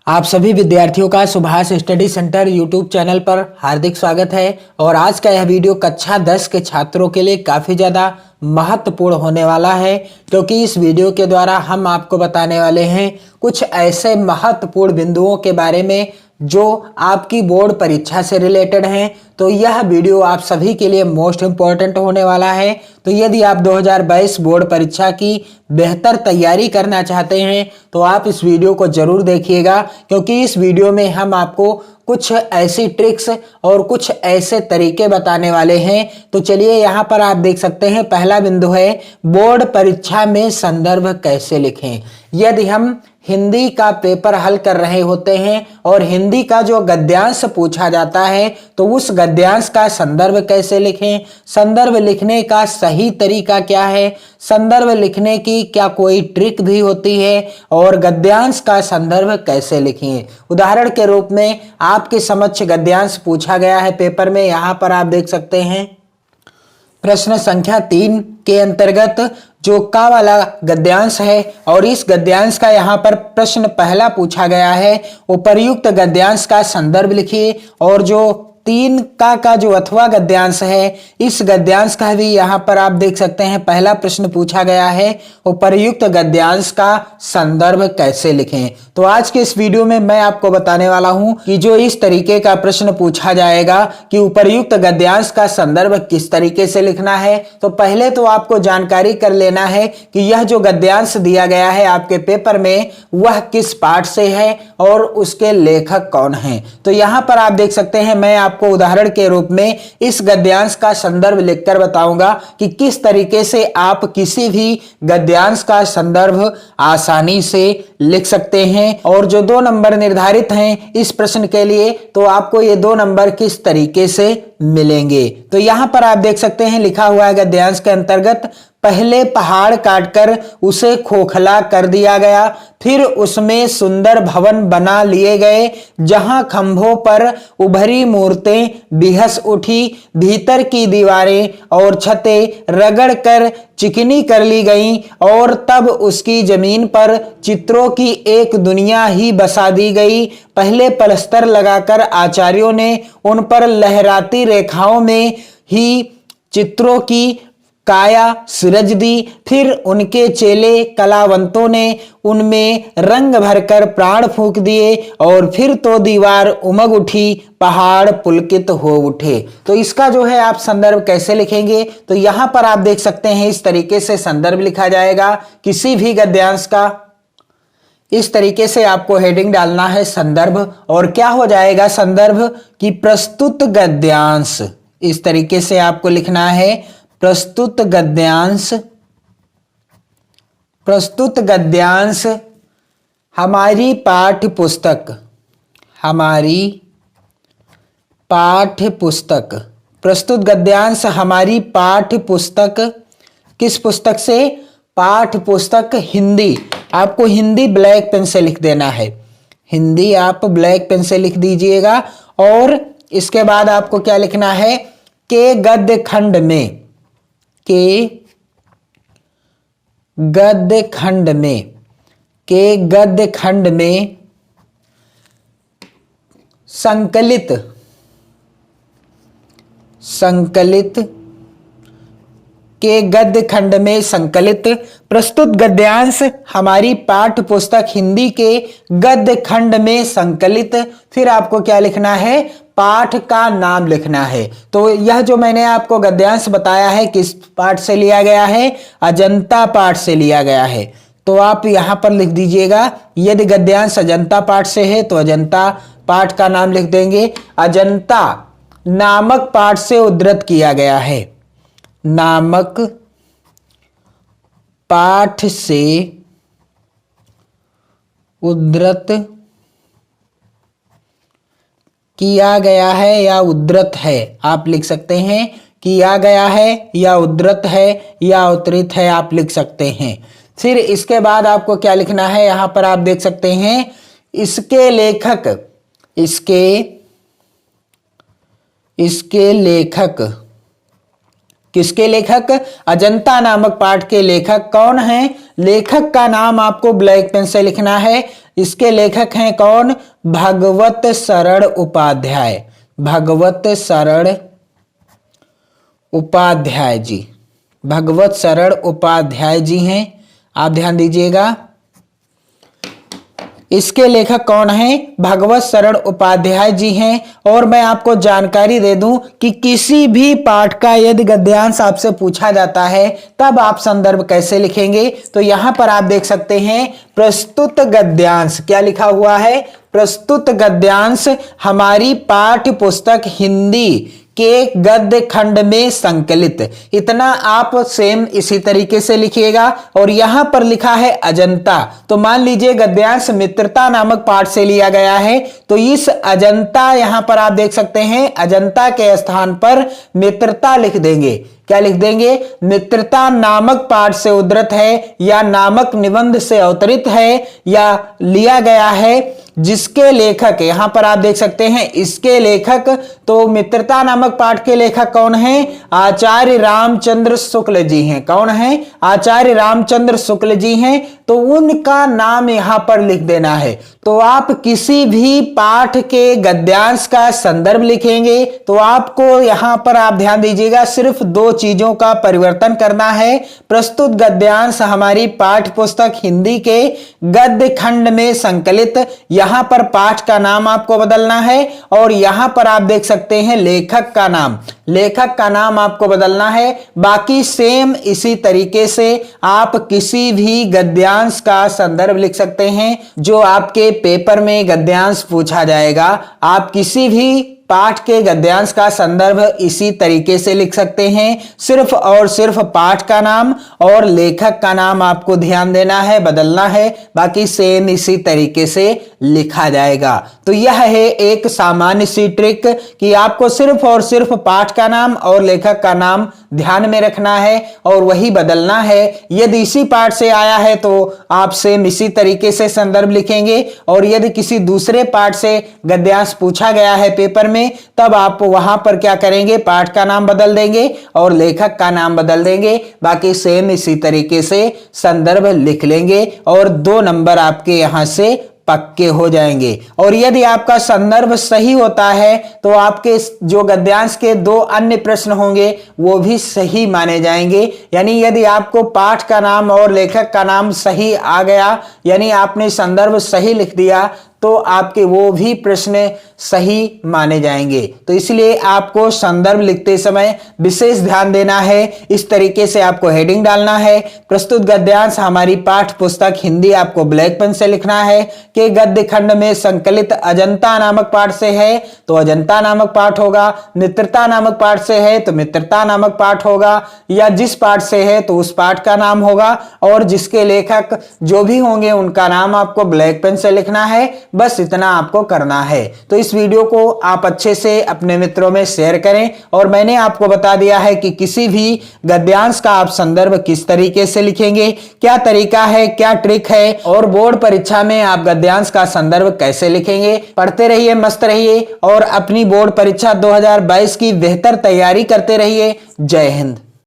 आप सभी विद्यार्थियों का Subhash study centre YouTube channel पर हार्दिक स्वागत है। और आज का यह वीडियो कक्षा 10 के छात्रों के लिए काफ़ी ज़्यादा महत्वपूर्ण होने वाला है, क्योंकि इस वीडियो के द्वारा हम आपको बताने वाले हैं कुछ ऐसे महत्वपूर्ण बिंदुओं के बारे में जो आपकी बोर्ड परीक्षा से रिलेटेड हैं। तो यह वीडियो आप सभी के लिए मोस्ट इम्पॉर्टेंट होने वाला है। तो यदि आप 2022 बोर्ड परीक्षा की बेहतर तैयारी करना चाहते हैं तो आप इस वीडियो को जरूर देखिएगा, क्योंकि इस वीडियो में हम आपको कुछ ऐसी ट्रिक्स और कुछ ऐसे तरीके बताने वाले हैं। तो चलिए यहाँ पर आप देख सकते हैं, पहला बिंदु है बोर्ड परीक्षा में संदर्भ कैसे लिखें। यदि हम हिंदी का पेपर हल कर रहे होते हैं और हिंदी का जो गद्यांश पूछा जाता है तो उस गद्यांश का संदर्भ कैसे लिखें, संदर्भ लिखने का सही तरीका क्या है, संदर्भ लिखने की क्या कोई ट्रिक भी होती है और गद्यांश का संदर्भ कैसे लिखें। उदाहरण के रूप में आपके समक्ष गद्यांश पूछा गया है पेपर में। यहाँ पर आप देख सकते हैं प्रश्न संख्या 3 के अंतर्गत जो का वाला गद्यांश है और इस गद्यांश का यहाँ पर प्रश्न पहला पूछा गया है, उपर्युक्त गद्यांश का संदर्भ लिखिए। और जो 3 का जो अथवा गद्यांश है, इस गद्यांश का भी यहाँ पर आप देख सकते हैं पहला प्रश्न पूछा गया है, उपर्युक्त गद्यांश का संदर्भ कैसे लिखें। तो आज के इस वीडियो में मैं आपको बताने वाला हूं कि जो इस तरीके का प्रश्न पूछा जाएगा कि उपर्युक्त गद्यांश का संदर्भ किस तरीके से लिखना है। तो पहले तो आपको जानकारी कर लेना है कि यह जो गद्यांश दिया गया है आपके पेपर में वह किस पाठ से है और उसके लेखक कौन हैं। तो यहाँ पर आप देख सकते हैं, मैं आपको उदाहरण के रूप में इस गद्यांश का संदर्भ लिखकर बताऊंगा कि किस तरीके से आप किसी भी गद्यांश का संदर्भ आसानी से लिख सकते हैं। और जो 2 नंबर निर्धारित हैं इस प्रश्न के लिए, तो आपको ये 2 नंबर किस तरीके से मिलेंगे। तो यहां पर आप देख सकते हैं लिखा हुआ है गद्यांश के अंतर्गत, पहले पहाड़ काटकर उसे खोखला कर दिया गया, फिर उसमें सुंदर भवन बना लिए गए, जहां खंभों पर उभरी मूर्तें बिहस उठी, भीतर की दीवारें और छतें रगड़ कर चिकनी कर ली गईं और तब उसकी जमीन पर चित्रों की एक दुनिया ही बसा दी गई। पहले पलस्तर लगाकर आचार्यों ने उन पर लहराती रेखाओं में ही चित्रों की काया सृज दी, फिर उनके चेले कलावंतों ने उनमें रंग भरकर प्राण फूंक दिए और फिर तो दीवार उमग उठी, पहाड़ पुलकित हो उठे। तो इसका जो है आप संदर्भ कैसे लिखेंगे, तो यहां पर आप देख सकते हैं इस तरीके से संदर्भ लिखा जाएगा किसी भी गद्यांश का। इस तरीके से आपको हेडिंग डालना है संदर्भ, और क्या हो जाएगा संदर्भ कि प्रस्तुत गद्यांश। इस तरीके से आपको लिखना है प्रस्तुत गद्यांश। प्रस्तुत गद्यांश हमारी पाठ्य पुस्तक, हमारी पाठ्य पुस्तक, प्रस्तुत गद्यांश हमारी पाठ्य पुस्तक, किस पुस्तक से, पाठ्य पुस्तक हिंदी। आपको हिंदी ब्लैक पेन से लिख देना है, हिंदी आप ब्लैक पेन से लिख दीजिएगा। और इसके बाद आपको क्या लिखना है, के गद्य खंड में, के गद्य खंड में, के गद्य खंड में संकलित, संकलित, के गद्य खंड में संकलित प्रस्तुत गद्यांश हमारी पाठ्य पुस्तक हिंदी के गद्य खंड में संकलित। फिर आपको क्या लिखना है, पाठ का नाम लिखना है। तो यह जो मैंने आपको गद्यांश बताया है किस पाठ से लिया गया है, अजंता पाठ से लिया गया है। तो आप यहां पर लिख दीजिएगा, यदि गद्यांश अजंता पाठ से है तो अजंता पाठ का नाम लिख देंगे। अजंता नामक पाठ से उद्धृत किया गया है, नामक पाठ से उद्धृत किया गया है या उद्धृत है, आप लिख सकते हैं किया गया है या उद्धृत है या उद्धृत है, आप लिख सकते हैं। फिर इसके बाद आपको क्या लिखना है, यहां पर आप देख सकते हैं इसके लेखक, इसके लेखक किसके लेखक? अजंता नामक पाठ के लेखक कौन हैं? लेखक का नाम आपको ब्लैक पेन से लिखना है। इसके लेखक हैं कौन? भगवत शरण उपाध्याय। भगवत शरण उपाध्याय जी, भगवत शरण उपाध्याय जी हैं। आप ध्यान दीजिएगा, इसके लेखक कौन हैं? भगवत शरण उपाध्याय जी हैं। और मैं आपको जानकारी दे दूं कि किसी भी पाठ का यदि गद्यांश आपसे पूछा जाता है तब आप संदर्भ कैसे लिखेंगे, तो यहां पर आप देख सकते हैं प्रस्तुत गद्यांश। क्या लिखा हुआ है? प्रस्तुत गद्यांश हमारी पाठ्य पुस्तक हिंदी के गद्य खंड में संकलित। इतना आप सेम इसी तरीके से लिखिएगा। और यहां पर लिखा है अजंता, तो मान लीजिए गद्यांश मित्रता नामक पाठ से लिया गया है, तो इस अजंता यहां पर आप देख सकते हैं अजंता के स्थान पर मित्रता लिख देंगे। क्या लिख देंगे? मित्रता नामक पाठ से उद्धृत है या नामक निबंध से अवतरित है या लिया गया है, जिसके लेखक यहां पर आप देख सकते हैं इसके लेखक, तो मित्रता नामक पाठ के लेखक कौन हैं? आचार्य रामचंद्र शुक्ल जी हैं। कौन हैं? आचार्य रामचंद्र शुक्ल जी हैं। तो उनका नाम यहां पर लिख देना है। तो आप किसी भी पाठ के गद्यांश का संदर्भ लिखेंगे तो आपको यहां पर आप ध्यान दीजिएगा सिर्फ दो चीजों का परिवर्तन करना है। प्रस्तुत गद्यांश हमारी पाठ्य पुस्तक हिंदी के गद्य खंड में संकलित, यहां पर पाठ का नाम आपको बदलना है। और यहां पर आप देख सकते हैं लेखक का नाम, लेखक का नाम आपको बदलना है। बाकी सेम इसी तरीके से आप किसी भी गद्यांश का संदर्भ लिख सकते हैं जो आपके पेपर में गद्यांश पूछा जाएगा। आप किसी भी पाठ के गद्यांश का संदर्भ इसी तरीके से लिख सकते हैं। सिर्फ और सिर्फ पाठ का नाम और लेखक का नाम आपको ध्यान देना है, बदलना है, बाकी सेम इसी तरीके से लिखा जाएगा। तो यह है एक सामान्य सी ट्रिक कि आपको सिर्फ और सिर्फ पाठ का नाम और लेखक का नाम ध्यान में रखना है और वही बदलना है। यदि इसी पाठ से आया है तो आप सेम इसी तरीके से संदर्भ लिखेंगे, और यदि किसी दूसरे पाठ से गद्यांश पूछा गया है पेपर में तब आप वहां पर क्या करेंगे? पाठ का नाम बदल देंगे और लेखक का नाम बदल देंगे। बाकी सेम इसी तरीके से संदर्भ लिख लेंगे और 2 नंबर आपके यहां से पक्के हो जाएंगे। और यदि आपका संदर्भ सही होता है तो आपके जो गद्यांश के 2 अन्य प्रश्न होंगे वो भी सही माने जाएंगे। यानी यदि आपको पाठ का नाम और लेखक का नाम सही आ गया, यानी आपने संदर्भ सही लिख दिया, तो आपके वो भी प्रश्न सही माने जाएंगे। तो इसलिए आपको संदर्भ लिखते समय विशेष ध्यान देना है। इस तरीके से आपको हेडिंग डालना है। प्रस्तुत गद्यांश हमारी पाठ्य पुस्तक हिंदी आपको ब्लैक पेन से लिखना है कि गद्य खंड में संकलित अजंता नामक पाठ से है तो अजंता नामक पाठ होगा, मित्रता नामक पाठ से है तो मित्रता नामक पाठ होगा, या जिस पाठ से है तो उस पाठ का नाम होगा, और जिसके लेखक जो भी होंगे उनका नाम आपको ब्लैक पेन से लिखना है। बस इतना आपको करना है। तो इस वीडियो को आप अच्छे से अपने मित्रों में शेयर करें। और मैंने आपको बता दिया है कि किसी भी गद्यांश का आप संदर्भ किस तरीके से लिखेंगे, क्या तरीका है, क्या ट्रिक है, और बोर्ड परीक्षा में आप गद्यांश का संदर्भ कैसे लिखेंगे। पढ़ते रहिए, मस्त रहिए और अपनी बोर्ड परीक्षा 2022 की बेहतर तैयारी करते रहिए। जय हिंद।